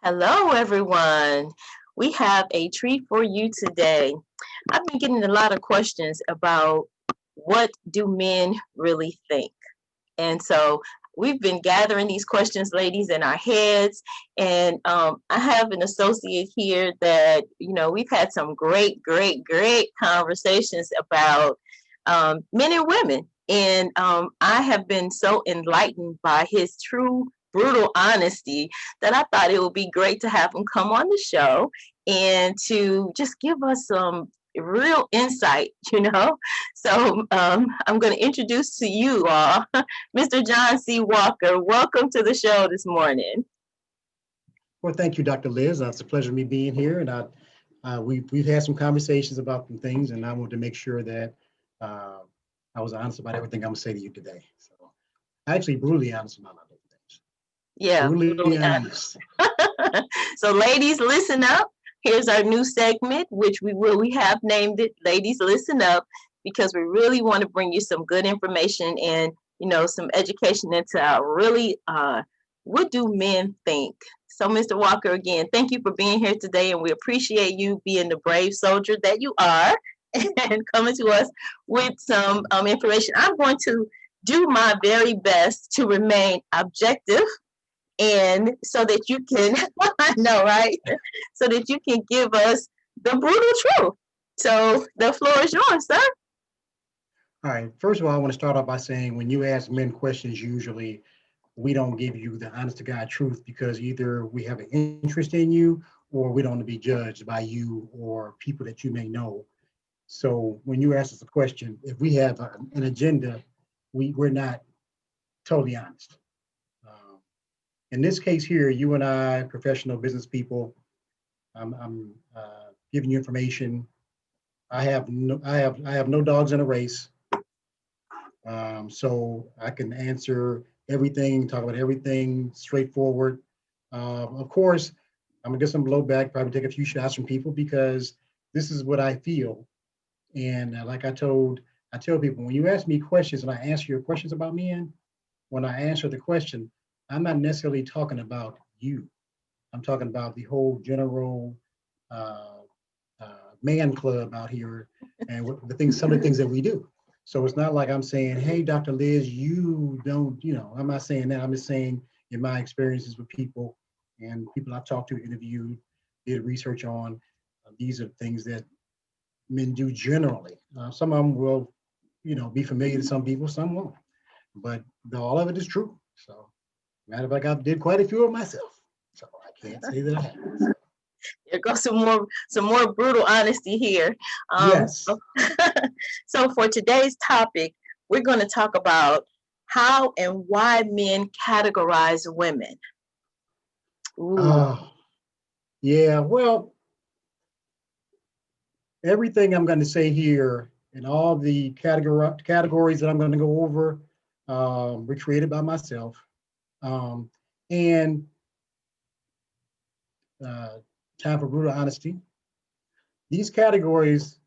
Hello, everyone. We have a treat for you today. I've been getting a lot of questions about what do men really think? And so we've been gathering these questions, ladies, in our heads. And I have an associate here that, we've had some great conversations about men and women. And I have been so enlightened by his true, brutal honesty that I thought it would be great to have him come on the show and to just give us some real insight, So I'm going to introduce to you all Mr. John C. Walker. Welcome to the show this morning. Well, thank you, Dr. Liz. It's a pleasure me being here, and we've had some conversations about some things, and I want to make sure that I was honest about everything I'm gonna say to you today. So, actually, brutally honest about a lot of things. Yeah, brutally honest. So, ladies, listen up. Here's our new segment, which we have named it "Ladies, Listen Up," because we really want to bring you some good information and some education into really what do men think. So, Mr. Walker, again, thank you for being here today, and we appreciate you being the brave soldier that you are and coming to us with some information. I'm going to do my very best to remain objective and so that you can, I know, right? So that you can give us the brutal truth. So the floor is yours, sir. All right. First of all, I want to start off by saying when you ask men questions, usually we don't give you the honest to God truth because either we have an interest in you or we don't want to be judged by you or people that you may know. So when you ask us a question, if we have an agenda, we're not totally honest. In this case here, you and I, professional business people, I'm giving you information. I have no dogs in a race, so I can answer everything, talk about everything straightforward. Of course, I'm gonna get some blowback, probably take a few shots from people because this is what I feel. And like I tell people, when you ask me questions and I answer your questions about men, when I answer the question, I'm not necessarily talking about you. I'm talking about the whole general man club out here and some of the things that we do. So it's not like I'm saying, hey, Dr. Liz, you don't, I'm not saying that. I'm just saying in my experiences with people and people I've talked to, interviewed, did research on, these are things that men do generally. Some of them will, be familiar to some people, some won't. But all of it is true. So, matter of fact, I did quite a few of myself. So I can't say that I haven't. There goes some more brutal honesty here. Yes. So for today's topic, we're going to talk about how and why men categorize women. Yeah. Well, everything I'm going to say here and all the categories that I'm going to go over were created by myself. And time for brutal honesty. These categories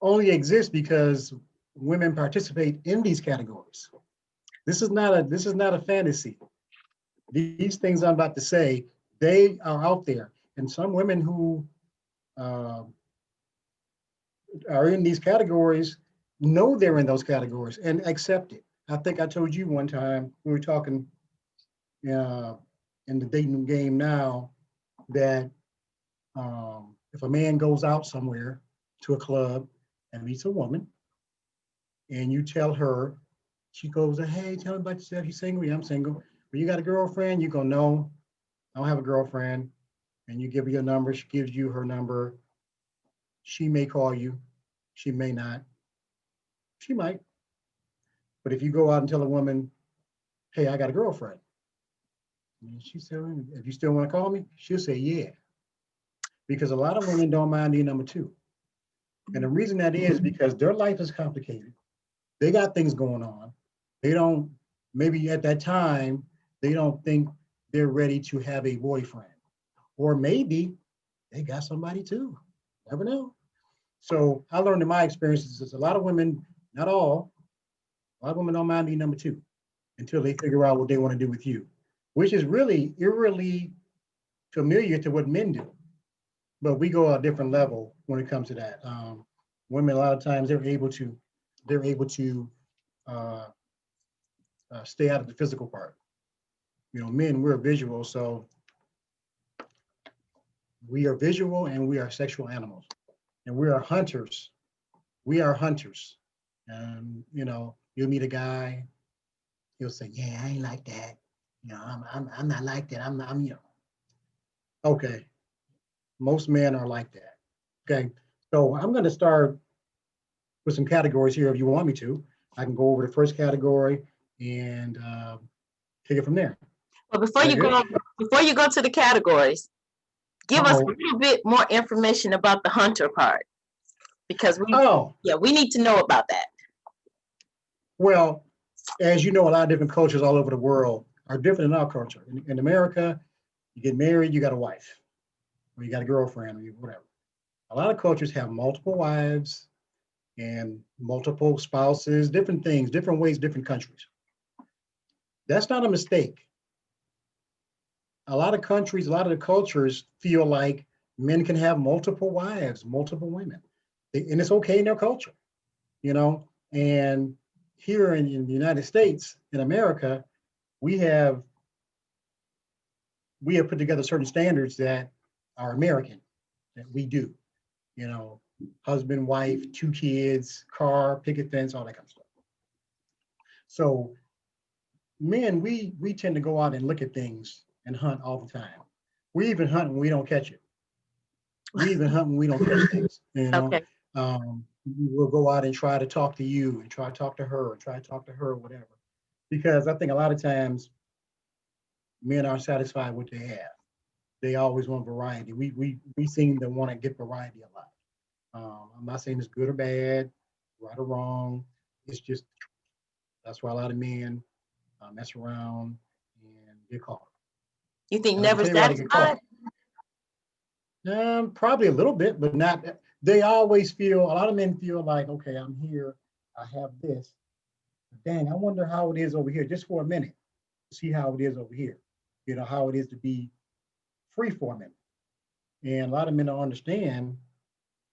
only exist because women participate in these categories. This is not a fantasy. These things I'm about to say, they are out there, and some women who are in these categories know they're in those categories and accept it. I think I told you one time we were talking in the dating game now that if a man goes out somewhere to a club and meets a woman and you tell her, she goes, hey, tell me about yourself. You single? Yeah, I'm single. Well, you got a girlfriend? You go, no, I don't have a girlfriend. And you give her your number. She gives you her number. She may call you. She may not. She might. But if you go out and tell a woman, hey, I got a girlfriend. And she said, if you still want to call me, she'll say, yeah. Because a lot of women don't mind being number two. And the reason that is because their life is complicated. They got things going on. They don't, maybe at that time, they don't think they're ready to have a boyfriend. Or maybe they got somebody too. Never know. So I learned in my experiences is a lot of women, not all, a lot of women don't mind being number two until they figure out what they want to do with you. which is really eerily familiar to what men do. But we go a different level when it comes to that. Women, a lot of times, they're able to uh, stay out of the physical part. You know, men, we're visual, so we are visual and we are sexual animals, and we are hunters. We are hunters. You know, you'll meet a guy, he'll say, "Yeah, I ain't like that. You know, I'm not like that. I'm, you know." Okay, most men are like that. Okay, so I'm going to start with some categories here. If you want me to, I can go over the first category and take it from there. Well, Is that good? before you go to the categories, give us a Oh, little bit more information about the hunter part, because oh, we need to know about that. well, as you know, a lot of different cultures all over the world are different in our culture. In America, you get married, you got a wife, or you got a girlfriend, or whatever. A lot of cultures have multiple wives and multiple spouses, different things, different ways, different countries. That's not a mistake. A lot of countries, a lot of the cultures feel like men can have multiple wives, multiple women, and it's okay in their culture, you know. And here in the United States, in America, we have put together certain standards that are American, that we do, you know, husband, wife, 2 kids, car, picket fence, all that kind of stuff. So men, we tend to go out and look at things and hunt all the time. We even hunt when we don't catch it. We even hunt when we don't catch things, you know. Okay. We'll go out and try to talk to you and try to talk to her, and try to talk to her, whatever. Because I think a lot of times men aren't satisfied with what they have. They always want variety. We seem to want to get variety a lot. I'm not saying it's good or bad, right or wrong. It's just that's why a lot of men mess around and get caught. You think And I can never tell you why they get satisfied? caught. Probably a little bit, but not. They always feel. A lot of men feel like, okay, I'm here. I have this. Dang, I wonder how it is over here, just for a minute, to see how it is over here. You know how it is to be free for a minute. And a lot of men don't understand.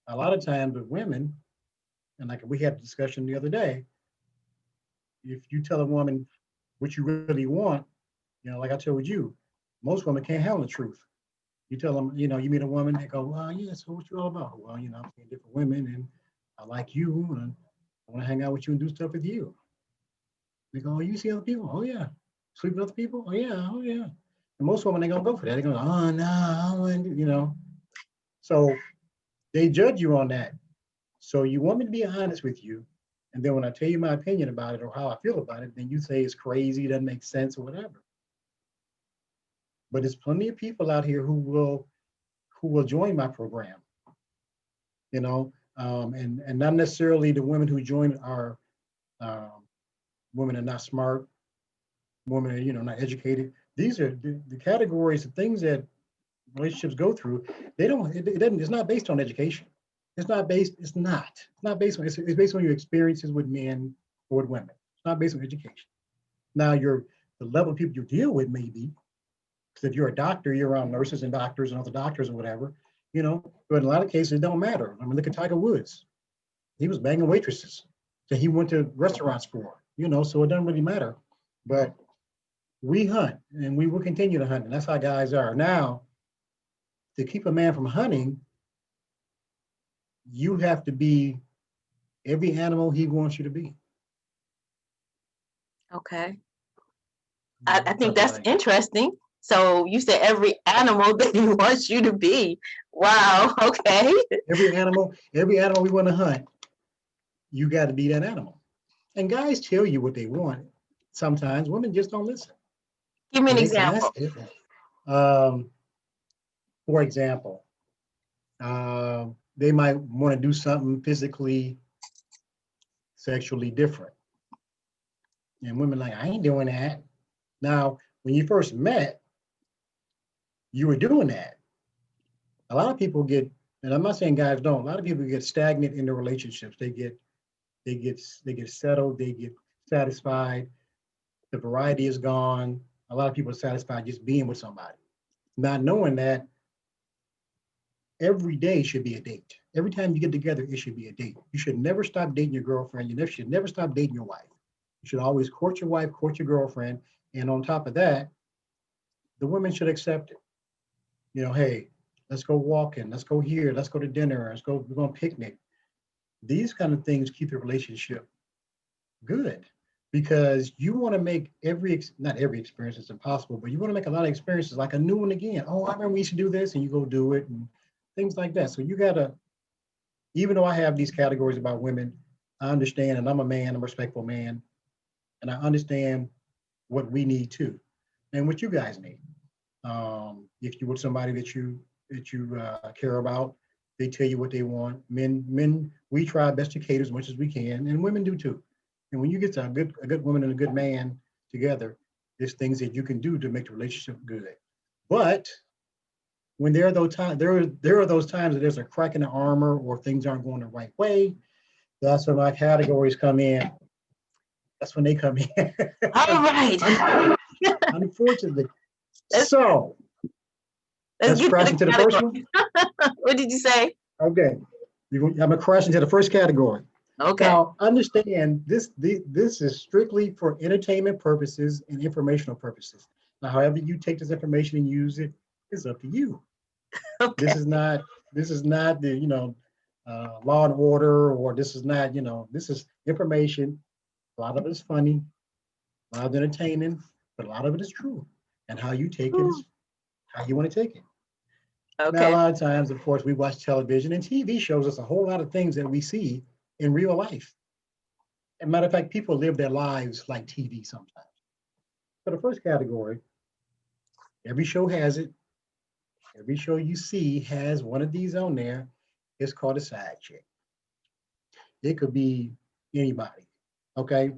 A lot of times with women, and like we had a discussion the other day, if you tell a woman what you really want, you know, like I told you, most women can't handle the truth. You tell them, you know, you meet a woman, they go, well, yeah, so what you all about? Well, you know, I'm seeing different women and I like you and I want to hang out with you and do stuff with you. They go, oh, you see other people? Oh, yeah. Sleep with other people? Oh, yeah. Oh, yeah. And most women, they going to go for that. They're going, oh, no, I don't want to, you know. So they judge you on that. So you want me to be honest with you. And then when I tell you my opinion about it or how I feel about it, then you say it's crazy, doesn't make sense or whatever. But there's plenty of people out here who will join my program, you know, and not necessarily the women who join are women are not smart, women are, you know, not educated. These are the categories of things that relationships go through. They don't, it doesn't, it's not based on education. It's not based on, it's based on your experiences with men or with women. It's not based on education. Now, the level of people you deal with may be, because if you're a doctor, you're around nurses and doctors and other doctors or whatever, you know, but in a lot of cases, it don't matter. I mean, look at Tiger Woods. He was banging waitresses that he went to restaurants for, you know, so it doesn't really matter. But we hunt and we will continue to hunt. And that's how guys are. Now, to keep a man from hunting, you have to be every animal he wants you to be. Okay. I That's think what that's interesting. So you said every animal that he wants you to be. Wow. Okay. every animal we want to hunt, you got to be that animal. And guys tell you what they want. Sometimes women just don't listen. Give me And an they say that's example. different. Um, for example, they might want to do something physically, sexually different. And women like, I ain't doing that. Now, when you first met, you were doing that. A lot of people get, and I'm not saying guys don't, a lot of people get stagnant in their relationships. They get settled, they get satisfied, the variety is gone, A lot of people are satisfied just being with somebody, not knowing that every day should be a date. Every time you get together, it should be a date. You should never stop dating your girlfriend. Should never stop dating your wife. You should always court your wife, court your girlfriend. And on top of that, the women should accept it. Hey, let's go walking, let's go here, let's go to dinner, we're going to picnic. These kind of things keep the relationship good because you want to make not every experience is impossible, but you want to make a lot of experiences like a new one again. Oh, I remember we used to do this, and you go do it and things like that. So you got to, even though I have these categories about women, I understand, and I'm a man, I'm a respectful man, and I understand what we need too, and what you guys need. If you with somebody that you care about, they tell you what they want. Men, we try best to cater as much as we can, and women do too. And when you get to a good woman and a good man together, there's things that you can do to make the relationship good. But when there are those times, there are those times that there's a crack in the armor or things aren't going the right way. That's when my categories come in. That's when they come in. All right. Unfortunately. Let's- So let's crash into the first one. What did you say? Okay. I'm gonna crash into the first category. Okay. Now, understand this is strictly for entertainment purposes and informational purposes. Now, however you take this information and use it is up to you. Okay. This is not the Law and Order, or this is not this is information. A lot of it is funny, a lot of it entertaining, but a lot of it is true. And how you take it is how you want to take it. Okay. Now, a lot of times, of course, we watch television, and TV shows us a whole lot of things that we see in real life. As a matter of fact, people live their lives like TV sometimes. So the first category, every show has it. Every show you see has one of these on there. It's called a side chick. It could be anybody, okay?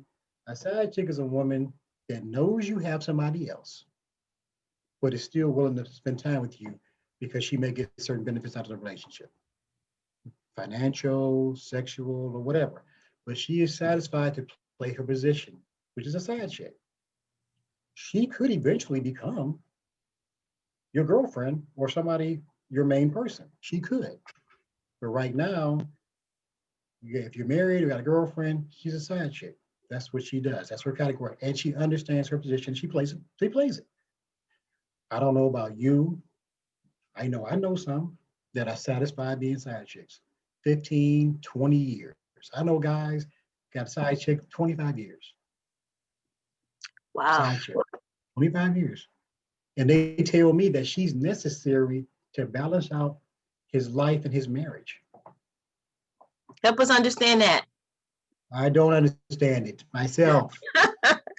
A side chick is a woman that knows you have somebody else, but is still willing to spend time with you because she may get certain benefits out of the relationship, financial, sexual, or whatever. But she is satisfied to play her position, which is a side chick. She could eventually become your girlfriend or somebody, your main person. She could. But right now, if you're married or got a girlfriend, she's a side chick. That's what she does. That's her category. And she understands her position. She plays it. She plays it. I don't know about you. I know some that are satisfied being side chicks. 15, 20 years. I know guys got a side chick 25 years. Wow. Side chick, 25 years. And they tell me that she's necessary to balance out his life and his marriage. Help us understand that. I don't understand it myself.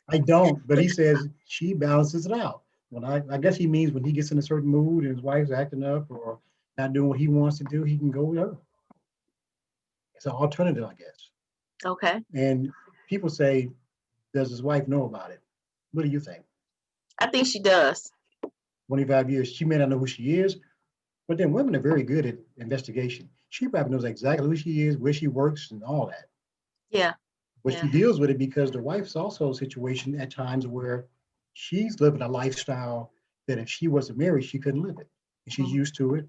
I don't, but he says she balances it out. When I guess he means when he gets in a certain mood and his wife's acting up or not doing what he wants to do, he can go with her. It's an alternative, I guess. Okay. And people say, does his wife know about it? What do you think? I think she does. 25 years, she may not know who she is, but then women are very good at investigation. She probably knows exactly who she is, where she works, and all that. Yeah. But Yeah. she deals with it because the wife's also a situation at times where she's living a lifestyle that if she wasn't married, she couldn't live it. And she's used to it,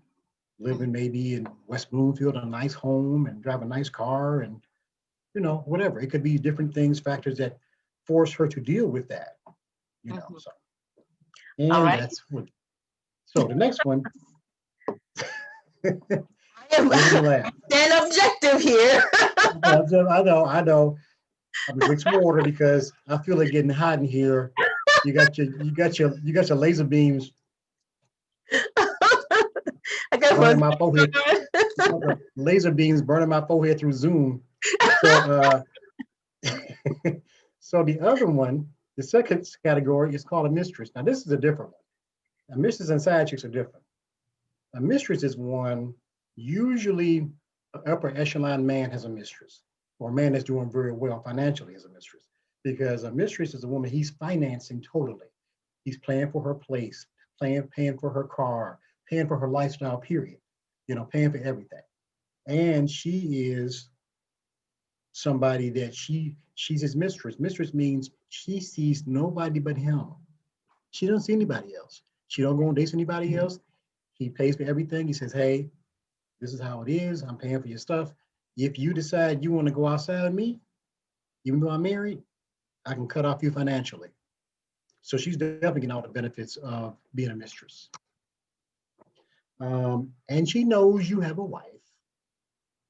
living maybe in West Bloomfield, a nice home and drive a nice car and, whatever. It could be different things, factors that force her to deal with that, so. And All right. that's what, so the next one. I am an objective here. I know. I'm gonna drink some water because I feel it getting hot in here. You got your laser beams burning my forehead. Laser beams burning my forehead through Zoom. So, so the other one, the second category is called a mistress. Now this is a different one. A mistress and side chicks are different. A mistress is one, usually an upper echelon man has a mistress, or a man that's doing very well financially as a mistress. Because a mistress is a woman he's financing totally. He's paying for her place, paying for her car, paying for her lifestyle, period. Paying for everything. And she is somebody that she's his mistress. Mistress means she sees nobody but him. She doesn't see anybody else. She don't go on dates with anybody else. He pays for everything. He says, hey, this is how it is. I'm paying for your stuff. If you decide you want to go outside of me, even though I'm married, I can cut off you financially. So she's definitely getting all the benefits of being a mistress. And she knows you have a wife.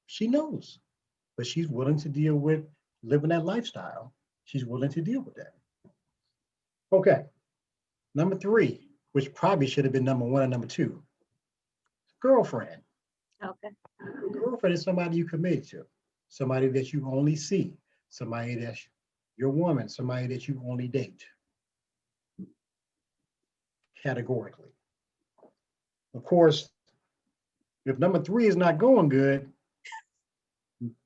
She knows, but she's willing to deal with living that lifestyle. She's willing to deal with that. Okay, number three, which probably should have been number one and number two, girlfriend. Okay. Girlfriend is somebody you commit to, somebody that you only see, somebody that's your woman, somebody that you only date, categorically. Of course, if number three is not going good,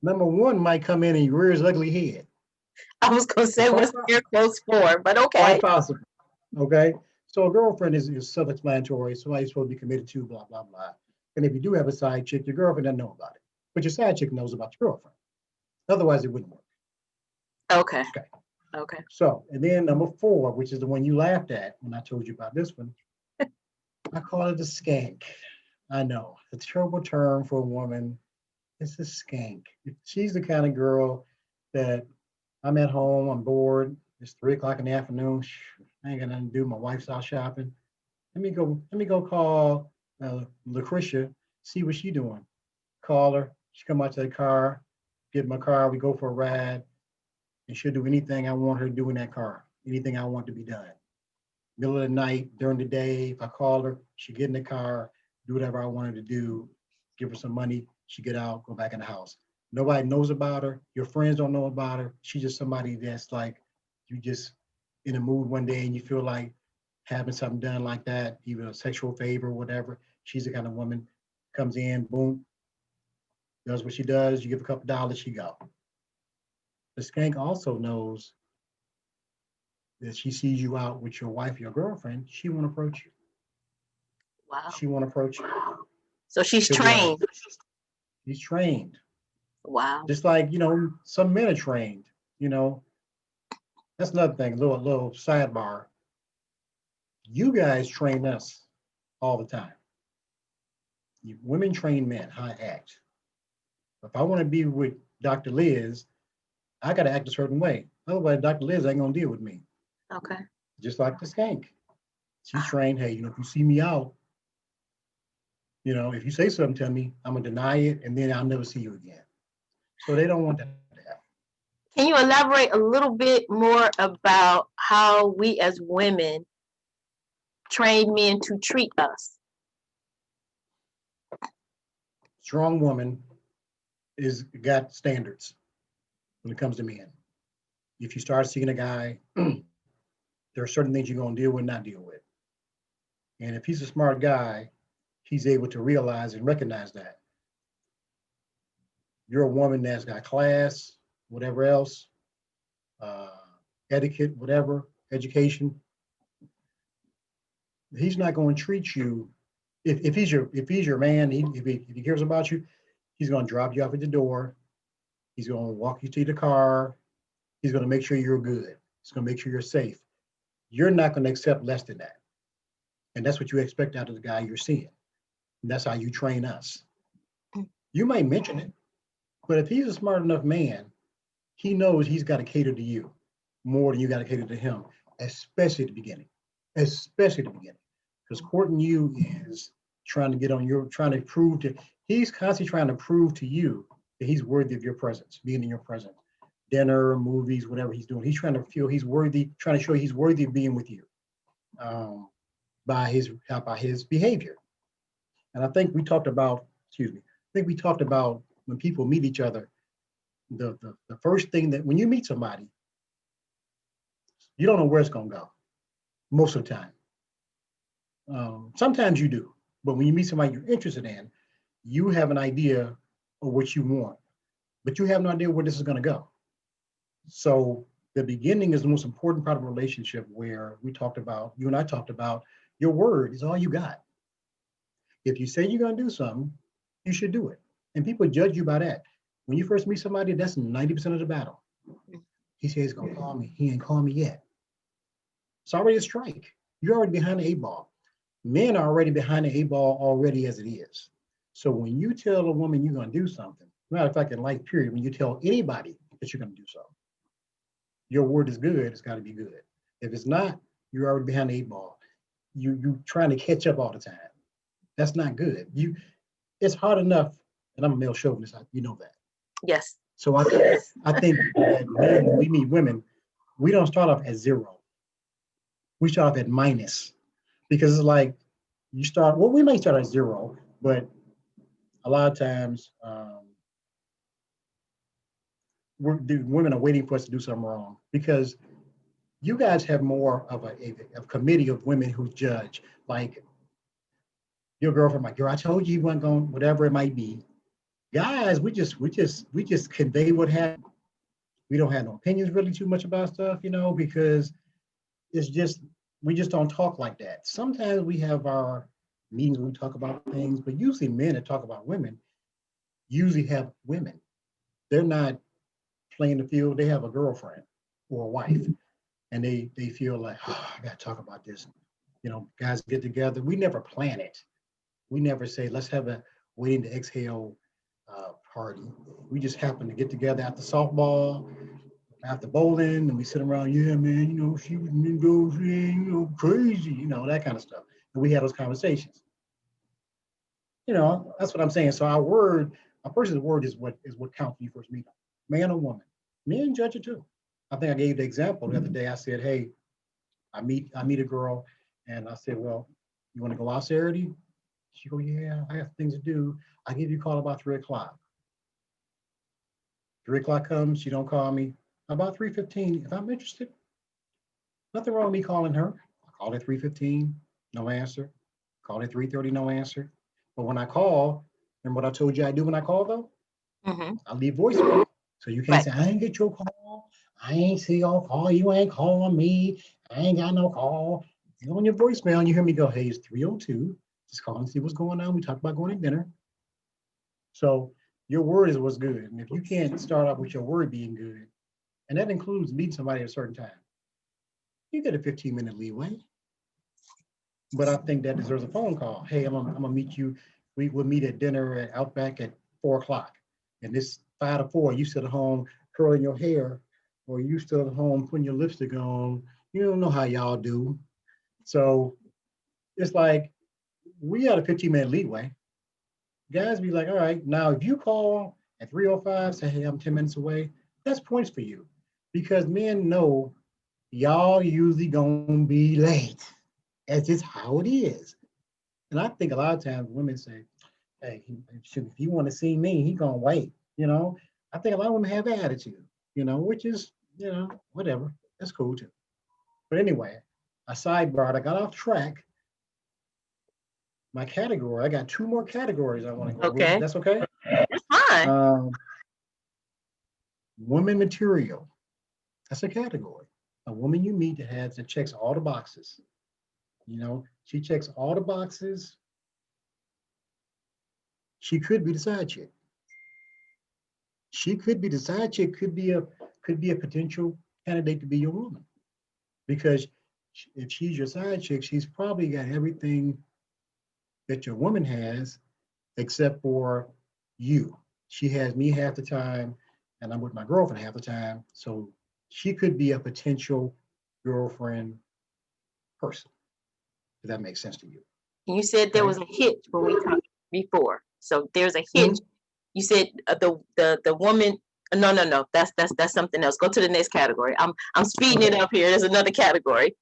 number one might come in and rear his ugly head. I was going to say, what's your close for? But okay. Quite possible. Okay. So a girlfriend is self-explanatory. Somebody you're supposed to be committed to, blah, blah, blah. And if you do have a side chick, your girlfriend doesn't know about it. But your side chick knows about your girlfriend. Otherwise, it wouldn't work. Okay. Okay. So, and then number four, which is the one you laughed at when I told you about this one, I call it a skank. I know, a terrible term for a woman. It's a skank. She's the kind of girl that I'm at home, I'm bored, it's 3 o'clock in the afternoon, I ain't got nothing to do, my wife's out shopping. Let me go call Lucretia, see what she doing. Call her, she come out to the car, get in my car, we go for a ride, and she'll do anything I want her to do in that car, anything I want to be done. Middle of the night, during the day, if I call her, she get in the car, do whatever I want her to do, give her some money, she get out, go back in the house. Nobody knows about her. Your friends don't know about her. She's just somebody that's like, you just in a mood one day and you feel like having something done like that, even a sexual favor or whatever. She's the kind of woman, comes in, boom, does what she does, you give a couple dollars, she go. The skank also knows that she sees you out with your wife, your girlfriend, she won't approach you. Wow. She won't approach you. So she's trained. She's trained. Wow. Just like, some men are trained, That's another thing, little sidebar. You guys train us all the time. Women train men how to act. If I want to be with Dr. Liz, I got to act a certain way. Otherwise, Dr. Liz ain't going to deal with me. Okay. Just like the skank. She's trained, hey, if you see me out, if you say something to me, I'm going to deny it, and then I'll never see you again. So they don't want that to happen. Can you elaborate a little bit more about how we as women train men to treat us? Strong woman is got standards when it comes to men. If you start seeing a guy, there are certain things you're going to deal with, not deal with. And if he's a smart guy, he's able to realize and recognize that. You're a woman that's got class, whatever else, etiquette, whatever, education. He's not going to treat you. If he's your man, if he cares about you, he's going to drop you off at the door. He's going to walk you to the car. He's going to make sure you're good. He's going to make sure you're safe. You're not going to accept less than that. And that's what you expect out of the guy you're seeing. And that's how you train us. You might mention it, but if he's a smart enough man, he knows he's got to cater to you more than you got to cater to him, especially at the beginning. Especially at the beginning. Because courting you is trying to prove to, he's constantly trying to prove to you that he's worthy of your presence, being in your presence. Dinner, movies, whatever he's doing. He's trying to feel he's worthy, trying to show he's worthy of being with you by his behavior. And I think we talked about when people meet each other, the first thing that when you meet somebody, you don't know where it's going to go most of the time. Sometimes you do, but when you meet somebody you're interested in, you have an idea of what you want, but you have no idea where this is going to go. So the beginning is the most important part of a relationship, where you and I talked about, your word is all you got. If you say you're going to do something, you should do it. And people judge you by that. When you first meet somebody, that's 90% of the battle. He says he's going to call me. He ain't called me yet. It's already a strike. You're already behind the 8 ball. Men are already behind the 8 ball already as it is. So when you tell a woman you're going to do something, matter of fact, in life period, when you tell anybody that you're going to do something, your word is good, it's got to be good. If it's not, you're already behind the 8 ball. You trying to catch up all the time. That's not good. It's hard enough, and I'm a male chauvinist, you know that. Yes. So I think that men, when we meet women, we don't start off at 0. We start off at minus, because it's like you start, well, we may start at 0, but a lot of times women are waiting for us to do something wrong, because you guys have more of a committee of women who judge. Like your girlfriend, like, girl, I told you weren't going, whatever it might be. Guys, we just convey what happened. We don't have no opinions really too much about stuff, because it's just, we just don't talk like that. Sometimes we have our meetings when we talk about things, but usually men that talk about women usually have women. They're not playing the field. They have a girlfriend or a wife, and they feel like, oh, I got to talk about this. Guys get together. We never plan it. We never say, let's have a waiting to exhale party. We just happen to get together after softball, after bowling, and we sit around, yeah, man, she was negotiating, crazy, that kind of stuff. And we have those conversations. That's what I'm saying. So a person's word is what counts when you first meet them, man or woman. Men judge it too. I think I gave the example the other day. I said, hey, I meet a girl, and I said, well, you want to go out Saturday? She go, yeah, I have things to do. I give you a call about 3:00. 3:00 comes, she don't call me. About 3:15, if I'm interested, nothing wrong with me calling her. I call at 3:15, no answer. Call at 3:30, no answer. But when I call, remember what I told you I do when I call though? Mm-hmm. I leave voicemail. So you can't Right. say, I ain't get your call. I ain't see your call. You ain't calling me. I ain't got no call. You on your voicemail and you hear me go, hey, it's 3:02. Just call and see what's going on. We talked about going to dinner. So your word is what's good. And if you can't start off with your word being good, and that includes meeting somebody at a certain time, you get a 15-minute leeway. But I think that deserves a phone call. Hey, I'm gonna meet you. We'll meet at dinner at Outback at 4:00. And this 5 to 4, you sit at home curling your hair, or you still at home putting your lipstick on. You don't know how y'all do. So it's like we got a 15-minute leeway. Guys be like, all right, now if you call at 3:05, say, hey, I'm 10 minutes away, that's points for you. Because men know y'all usually gonna be late. That's just how it is. And I think a lot of times women say, hey, if you want to see me, he gonna wait. I think a lot of women have that attitude, which is, whatever. That's cool too. But anyway, a sidebar, I got off track. My category, I got 2 more categories I want to go with. Okay. That's okay? That's fine. Women material. That's a category. A woman you meet that checks all the boxes. She checks all the boxes. She could be the side chick. She could be the side chick, could be a potential candidate to be your woman. Because if she's your side chick, she's probably got everything that your woman has, except for you. She has me half the time, and I'm with my girlfriend half the time. So she could be a potential girlfriend person. If that makes sense to you. You said there was a hitch when we talked before. So there's a hitch. You said the woman. No. That's something else. Go to the next category. I'm speeding it up here. There's another category.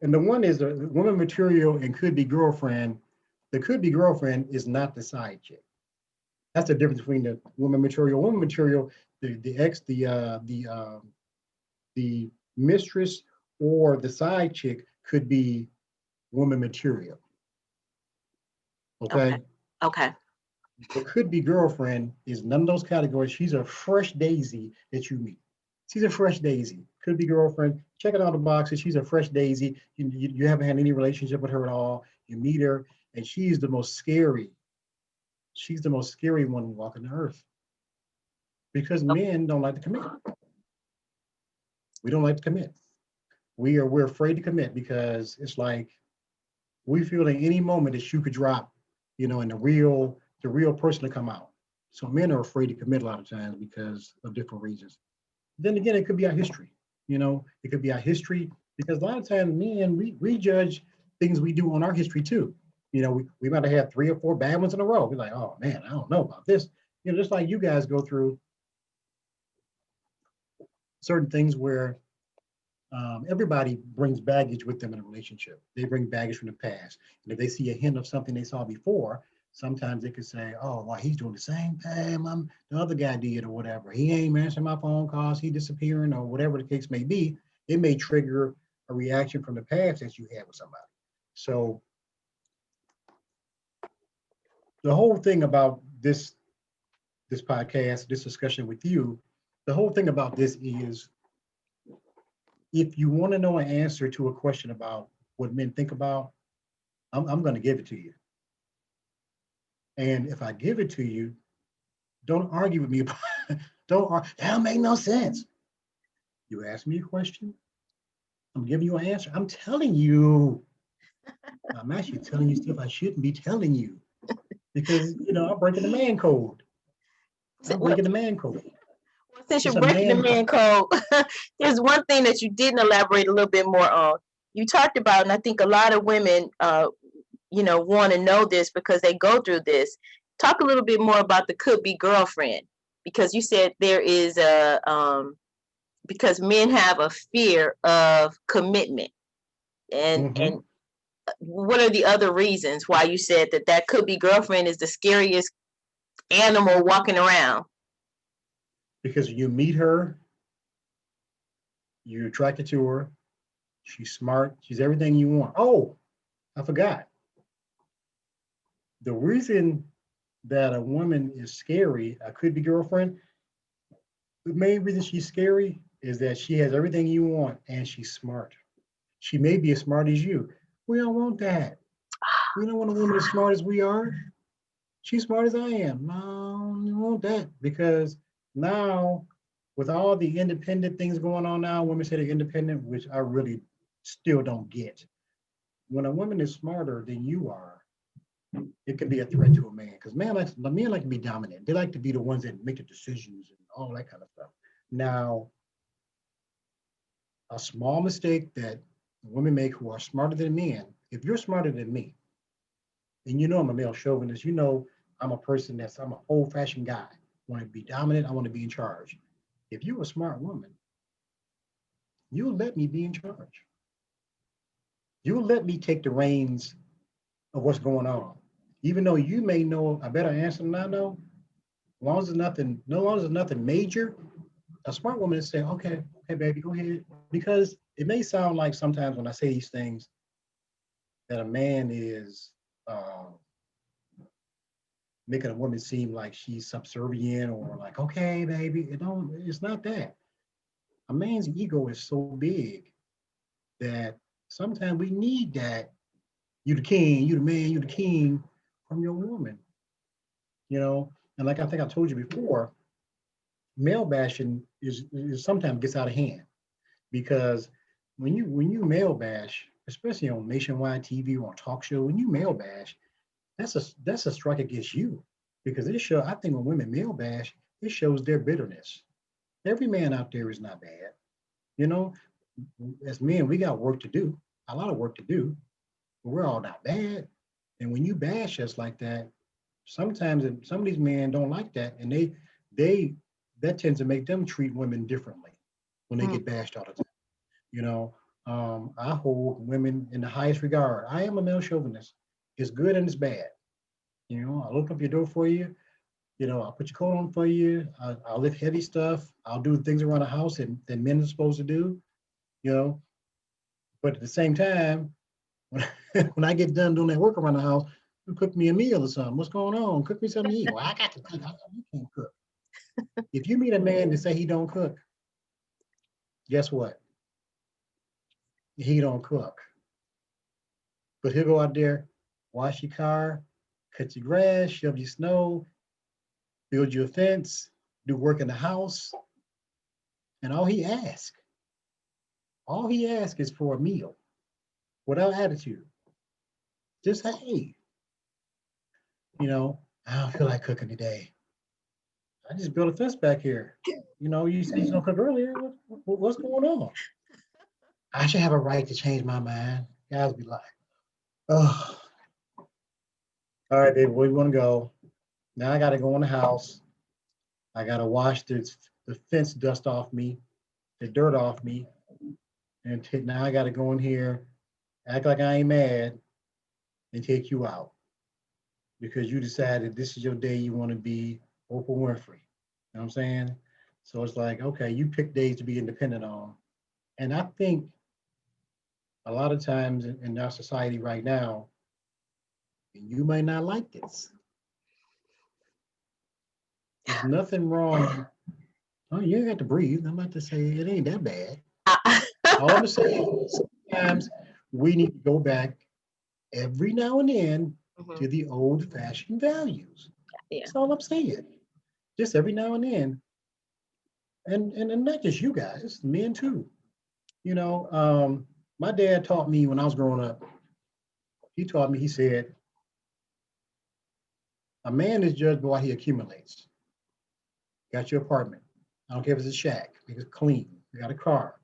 And the one is the woman material and could be girlfriend. The could be girlfriend is not the side chick. That's the difference between the woman material. Woman material, the mistress or the side chick could be woman material. Okay. What could be girlfriend is none of those categories. She's a fresh daisy that you meet. She's a fresh daisy. Could be girlfriend. Checking all the boxes. She's a fresh daisy. You haven't had any relationship with her at all. You meet her, and she's the most scary. She's the most scary one walking the earth. Because men don't like to commit. We don't like to commit. we're afraid to commit because it's like we feel at any moment the shoe could drop, and the real person to come out. So men are afraid to commit a lot of times because of different reasons. Then again, it could be our history. It could be our history because a lot of times men we judge things we do on our history too. We might have had 3 or 4 bad ones in a row. We're like, oh man, I don't know about this. Just like you guys go through certain things where everybody brings baggage with them in a relationship. They bring baggage from the past. And if they see a hint of something they saw before, sometimes they could say, oh, well, he's doing the same thing the other guy did or whatever. He ain't answering my phone calls, he disappearing or whatever the case may be. It may trigger a reaction from the past that you had with somebody. So the whole thing about this podcast, this discussion with you, the whole thing about this is if you want to know an answer to a question about what men think about, I'm going to give it to you. And if I give it to you, don't argue with me about it. That don't make no sense. You ask me a question, I'm giving you an answer. I'm telling you. I'm actually telling you stuff I shouldn't be telling you because, I'm breaking the man code. I'm Well, breaking the man code. since you're It's a breaking the man man code, there's one thing that you didn't elaborate a little bit more on. You talked about, and I think a lot of women, want to know this because they go through this. Talk a little bit more about the could be girlfriend, because you said there is because men have a fear of commitment, and what are the other reasons why you said that could be girlfriend is the scariest animal walking around? Because you meet her, you're attracted to her, she's smart, she's everything you want. Oh, I forgot. The reason that a woman is scary, a could be girlfriend, the main reason she's scary is that she has everything you want and she's smart. She may be as smart as you. We don't want that. We don't want a woman as smart as we are. She's smart as I am. No, we don't want that because now, with all the independent things going on now, women say they're independent, which I really still don't get. When a woman is smarter than you are, it can be a threat to a man because men like to be dominant. They like to be the ones that make the decisions and all that kind of stuff. Now, a small mistake that women make who are smarter than men, if you're smarter than me, and I'm a male chauvinist, I'm a person I'm an old-fashioned guy. I want to be dominant, I want to be in charge. If you're a smart woman, you'll let me be in charge. You'll let me take the reins of what's going on. Even though you may know a better answer than I know, as long as there's nothing major, a smart woman is saying, okay, baby, go ahead. Because it may sound like sometimes when I say these things that a man is making a woman seem like she's subservient or like, okay, baby. It's not that. A man's ego is so big that sometimes we need that. You the king, you the man, you the king from your woman. And like I think I told you before, male bashing is sometimes gets out of hand because when you male bash, especially on nationwide TV or on talk show, when you male bash, that's a strike against you because I think when women male bash, it shows their bitterness. Every man out there is not bad. You know, as men, we got work to do, a lot of work to do, but we're all not bad. And when you bash us like that, sometimes some of these men don't like that, and they that tends to make them treat women differently when they get bashed all the time. You know, I hold women in the highest regard. I am a male chauvinist. It's good and it's bad. I'll open up your door for you. I'll put your coat on for you. I'll lift heavy stuff. I'll do things around the house that men are supposed to do. You know, but at the same time, when, when I get done doing that work around the house, you cook me a meal or something. What's going on? Cook me something to eat. Well, I got to cook. You can't cook. If you meet a man that say he don't cook, guess what? He don't cook. But he'll go out there, wash your car, cut your grass, shove your snow, build your fence, do work in the house, and all he asks. All he asks is for a meal without attitude. Just say, hey, I don't feel like cooking today. I just built a fence back here. You said you gonna cook earlier. What's going on? I should have a right to change my mind. Guys be like, oh, all right, baby, where you want to go? Now I got to go in the house. I got to wash the fence dust off me, the dirt off me. And now I got to go in here, act like I ain't mad, and take you out because you decided this is your day you want to be Oprah Winfrey. You know what I'm saying? So it's like, okay, you pick days to be independent on. And I think a lot of times in our society right now, you may not like this. There's nothing wrong. Oh, you ain't got to breathe. I'm about to say it ain't that bad. All I'm gonna say is sometimes we need to go back every now and then to the old-fashioned values. Yeah. That's all I'm saying. Just every now and then. And not just you guys, men too. My dad taught me when I was growing up, he said, a man is judged by what he accumulates. Got your apartment. I don't care if it's a shack, it's clean. You got a car.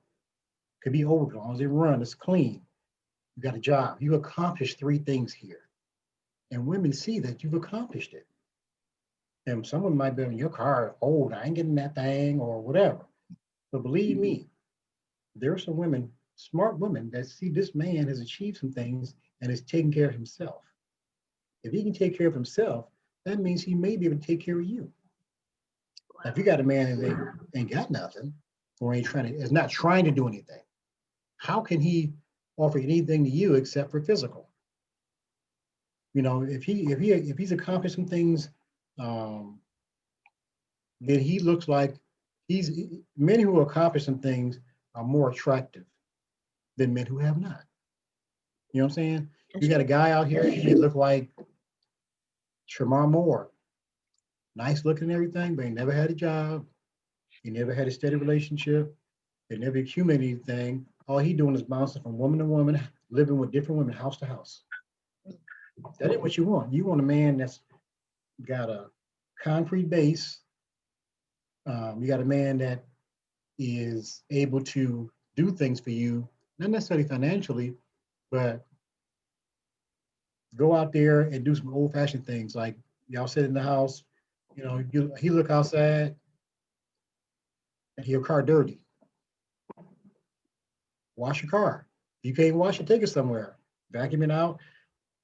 Could be old, as long as it runs, it's clean. You got a job. You accomplished 3 things here. And women see that you've accomplished it. And someone might be in your car, old, I ain't getting that thing or whatever. But believe me, there are some women, smart women, that see this man has achieved some things and is taking care of himself. If he can take care of himself, that means he may be able to take care of you. Now, if you got a man that ain't got nothing, or is not trying to do anything, how can he offer anything to you except for physical? If he's accomplished some things, then he looks like men who accomplish some things are more attractive than men who have not. You know what I'm saying? You got a guy out here, he look like Tremar Moore, nice looking and everything, but he never had a job. He never had a steady relationship. He never accumulated anything. All he doing is bouncing from woman to woman, living with different women, house to house. That ain't what you want. You want a man that's got a concrete base. You got a man that is able to do things for you, not necessarily financially, but go out there and do some old-fashioned things. Like y'all sit in the house, he look outside and your car dirty. Wash your car. If you can't wash it, take it somewhere. Vacuum it out.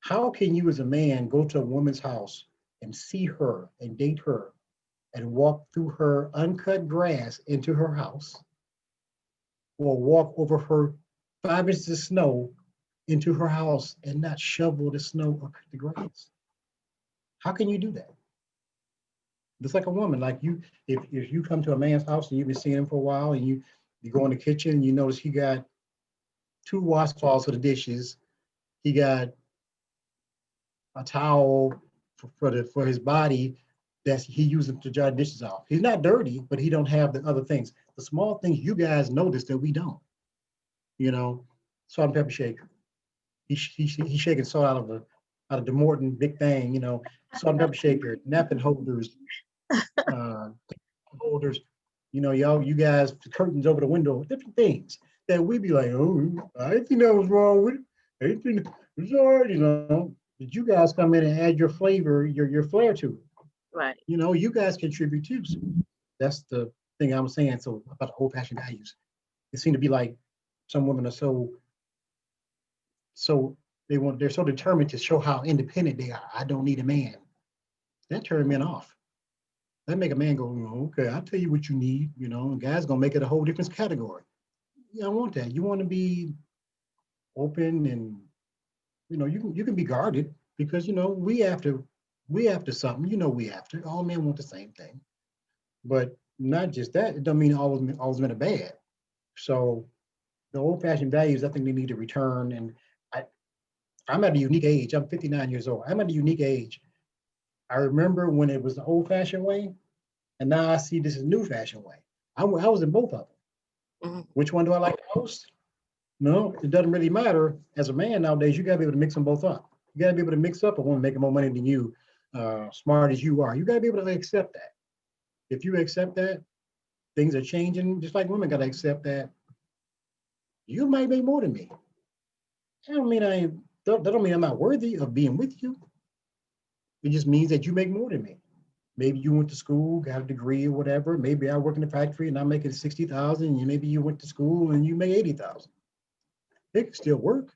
How can you as a man go to a woman's house and see her and date her and walk through her uncut grass into her house, or walk over her 5 inches of snow into her house and not shovel the snow or cut the grass? How can you do that? It's like a woman, like if you come to a man's house and you've been seeing him for a while and you go in the kitchen and you notice he got 2 washcloths for the dishes, he got a towel for his body that he uses to dry dishes off. He's not dirty, but he don't have the other things. The small things you guys notice that we don't. Salt and pepper shaker. He's shaking salt out of the Morton big thing. Salt and pepper shaker, napkin holders, holders. You guys, the curtains over the window, different things that we be like, oh, I didn't think that was wrong with it. I didn't think it was all right, Did you guys come in and add your flavor, your flair to it? Right. You guys contribute too. So that's the thing I'm saying. So about the old-fashioned values, it seems to be like some women are they're so determined to show how independent they are. I don't need a man. That turns men off. That make a man go, okay, I'll tell you what you need, and guys gonna make it a whole different category. You don't want that. You want to be open and you can be guarded because we after something, we after. All men want the same thing. But not just that, it don't mean always men are bad. So the old-fashioned values, I think they need to return. And I'm at a unique age. I'm 59 years old. I'm at a unique age. I remember when it was the old-fashioned way, and now I see this is new-fashioned way. I was in both of them. Which one do I like the most? No, it doesn't really matter. As a man nowadays, you gotta be able to mix them both up. You gotta be able to mix up a woman making more money than you, smart as you are. You gotta be able to accept that. If you accept that, things are changing, just like women gotta accept that you might make more than me. That don't mean that don't mean I'm not worthy of being with you. It just means that you make more than me. Maybe you went to school, got a degree or whatever. Maybe I work in the factory and I'm making 60,000. And maybe you went to school and you make 80,000. It can still work,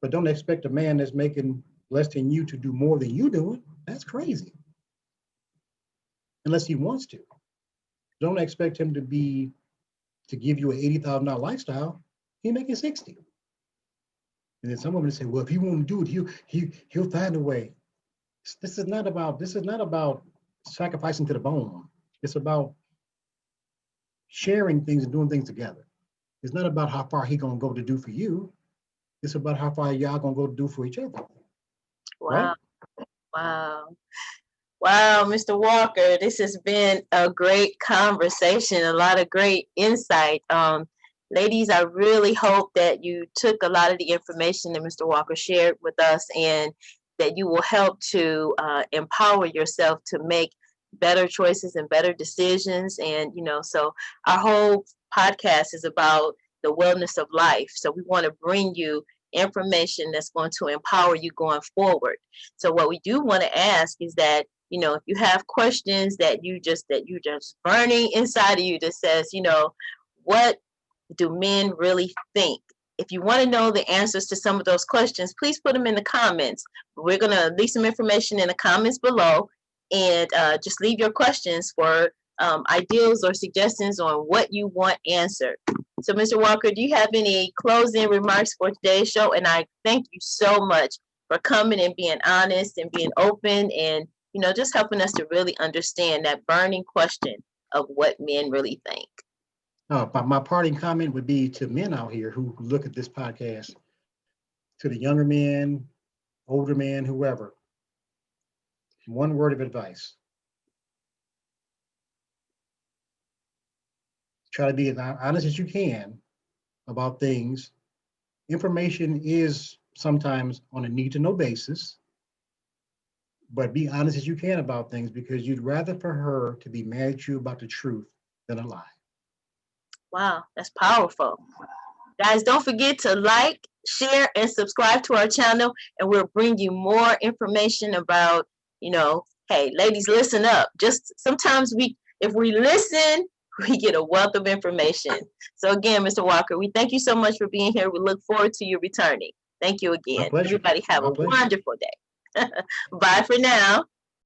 but don't expect a man that's making less than you to do more than you doing. That's crazy. Unless he wants to. Don't expect him to give you an $80,000 lifestyle. He making 60. And then some women say, well, if he won't do it, he'll find a way. This is not about sacrificing to the bone. It's about sharing things and doing things together. It's not about how far he gonna go to do for you. It's about how far y'all gonna go to do for each other. Wow. Right? Wow. Wow, Mr. Walker, this has been a great conversation, a lot of great insight. Ladies, I really hope that you took a lot of the information that Mr. Walker shared with us and that you will help to empower yourself to make better choices and better decisions. And, so our whole podcast is about the wellness of life. So we want to bring you information that's going to empower you going forward. So what we do want to ask is that, if you have questions that you just burning inside of you that says, what do men really think? If you want to know the answers to some of those questions, please put them in the comments. We're going to leave some information in the comments below, and just leave your questions for ideas or suggestions on what you want answered. So, Mr. Walker, do you have any closing remarks for today's show? And I thank you so much for coming and being honest and being open and, just helping us to really understand that burning question of what men really think. My parting comment would be to men out here who look at this podcast, to the younger men, older men, whoever. One word of advice. Try to be as honest as you can about things. Information is sometimes on a need to know basis, but be honest as you can about things because you'd rather for her to be mad at you about the truth than a lie. Wow, that's powerful. Guys, don't forget to like, share, and subscribe to our channel, and we'll bring you more information about, hey, ladies, listen up. Just sometimes if we listen, we get a wealth of information. So again, Mr. Walker, we thank you so much for being here. We look forward to you returning. Thank you again. My pleasure. Everybody have My a pleasure. wonderful day. Bye for now.